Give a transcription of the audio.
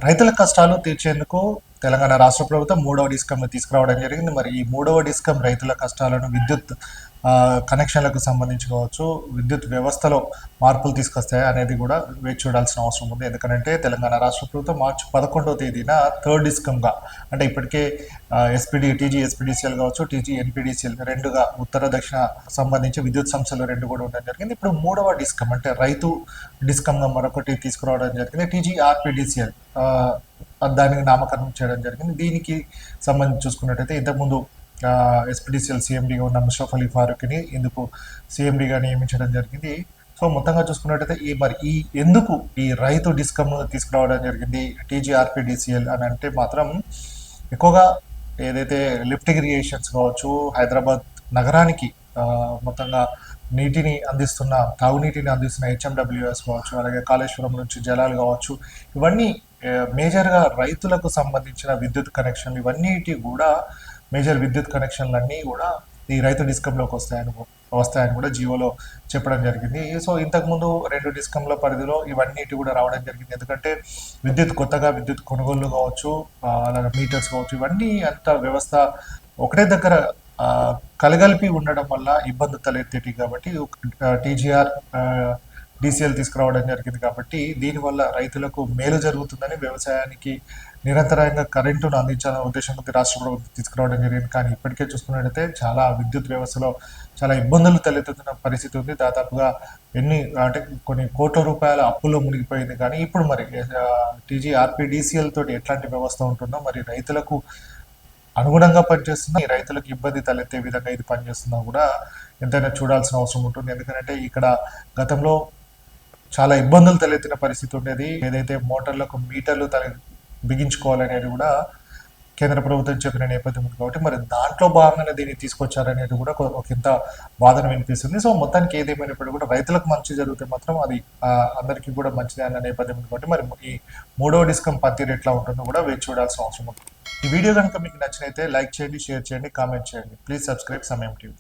రైతుల కష్టాలు తీర్చేందుకు తెలంగాణ రాష్ట్ర ప్రభుత్వం మూడవ డిస్కమ్‌ని తీసుకురావడం జరిగింది. మరి ఈ మూడవ డిస్కమ్ రైతుల కష్టాలను విద్యుత్ కనెక్షన్‌లకు సంబంధించి కావచ్చు, విద్యుత్ వ్యవస్థలో మార్పులు తీసుకొస్తాయా అనేది కూడా వేచి చూడాల్సిన అవసరం ఉంది. ఎందుకంటే తెలంగాణ రాష్ట్ర ప్రభుత్వం మార్చి 11వ తేదీన థర్డ్ డిస్కమ్‌గా అంటే ఇప్పటికే టీజీ ఎస్పీడీసీఎల్ కావచ్చు, టీజీ ఎన్పీడీసీఎల్ 2గా ఉత్తర, దక్షిణ సంబంధించి విద్యుత్ సంస్థలు 2 కూడా ఉండడం జరిగింది. ఇప్పుడు మూడవ డిస్కమ్ అంటే రైతు డిస్కమ్‌గా మరొకటి తీసుకురావడం జరిగింది. టీజీ ఆర్పీడీసీఎల్ దానికి నామకరణం చేయడం జరిగింది. దీనికి సంబంధించి చూసుకున్నట్టయితే ఇంతకుముందు ఎస్పీడీసీఎల్ సీఎండీగా ఉన్న ముషరఫ్ అలీ ఫారూక్ని ఇందుకు సీఎండీగా నియమించడం జరిగింది. సో మొత్తంగా చూసుకున్నట్టయితే ఈ ఎందుకు ఈ రైతు డిస్కమ్ను తీసుకురావడం జరిగింది టీజీఆర్పీడీసీఎల్ అని అంటే మాత్రం ఎక్కువగా ఏదైతే లిఫ్ట్ ఇరిగేషన్స్ కావచ్చు, హైదరాబాద్ నగరానికి మొత్తంగా తాగునీటిని అందిస్తున్న హెచ్ఎండబ్ల్యూఎస్ కావచ్చు, అలాగే కాళేశ్వరం నుంచి జలాలు కావచ్చు, ఇవన్నీ మేజర్గా రైతులకు సంబంధించిన విద్యుత్ కనెక్షన్లు ఇవన్నిటి కూడా మేజర్ విద్యుత్ కనెక్షన్లన్నీ కూడా ఈ రైతు డిస్కంలోకి వస్తాయని కూడా జియోలో చెప్పడం జరిగింది. సో ఇంతకుముందు 2 డిస్కంల పరిధిలో ఇవన్నిటి కూడా రావడం జరిగింది. ఎందుకంటే కొత్తగా విద్యుత్ కొనుగోళ్లు కావచ్చు, అలాగే మీటర్స్ కావచ్చు, ఇవన్నీ అంత వ్యవస్థ ఒకటే దగ్గర కలగలిపి ఉండడం వల్ల ఇబ్బంది తలెత్తేటి కాబట్టి టీజీఆర్ డీసీఎల్ తీసుకురావడం జరిగింది. కాబట్టి దీనివల్ల రైతులకు మేలు జరుగుతుందని, వ్యవసాయానికి నిరంతరాయంగా కరెంటును అందించాలనే ఉద్దేశంతో రాష్ట్ర ప్రభుత్వం తీసుకురావడం జరిగింది. కానీ ఇప్పటికే చూసుకున్నట్టయితే చాలా విద్యుత్ వ్యవస్థలో చాలా ఇబ్బందులు తలెత్తుతున్న పరిస్థితి ఉంది. దాదాపుగా కొన్ని కోట్ల రూపాయల అప్పులో మునిగిపోయింది. కానీ ఇప్పుడు మరి టీజీఆర్పీడీసీఎల్ తోటి ఎట్లాంటి వ్యవస్థ ఉంటుందో, మరి రైతులకు అనుగుణంగా పనిచేస్తున్నా, ఈ రైతులకు ఇబ్బంది తలెత్తే విధంగా ఇది పనిచేస్తున్నా కూడా ఎంతైనా చూడాల్సిన అవసరం ఉంటుంది. ఎందుకంటే ఇక్కడ గతంలో చాలా ఇబ్బందులు తలెత్తిన పరిస్థితి ఉండేది. ఏదైతే మోటార్లకు మీటర్లు బిగించుకోవాలనేది కూడా కేంద్ర ప్రభుత్వం చెప్పిన నేపథ్యం ఉంది. కాబట్టి మరి దాంట్లో భాగంగానే దీన్ని తీసుకొచ్చారనేది కూడా ఒక ఇంత వాదన వినిపిస్తుంది. సో మొత్తానికి ఏదేమైనప్పుడు కూడా రైతులకు మంచి జరిగితే మాత్రం అది అందరికీ కూడా మంచిదే అన్న నేపథ్యం ఉంది. కాబట్టి మరి ఈ మూడవ డిస్కమ్ పనితీరు ఎట్లా ఉంటుందో కూడా వేచి చూడాల్సిన అవసరం ఉంటుంది. ఈ వీడియో కనుక మీకు నచ్చినైతే లైక్ చేయండి, షేర్ చేయండి, కామెంట్ చేయండి. ప్లీజ్ సబ్స్క్రైబ్ సమయం టీవీ.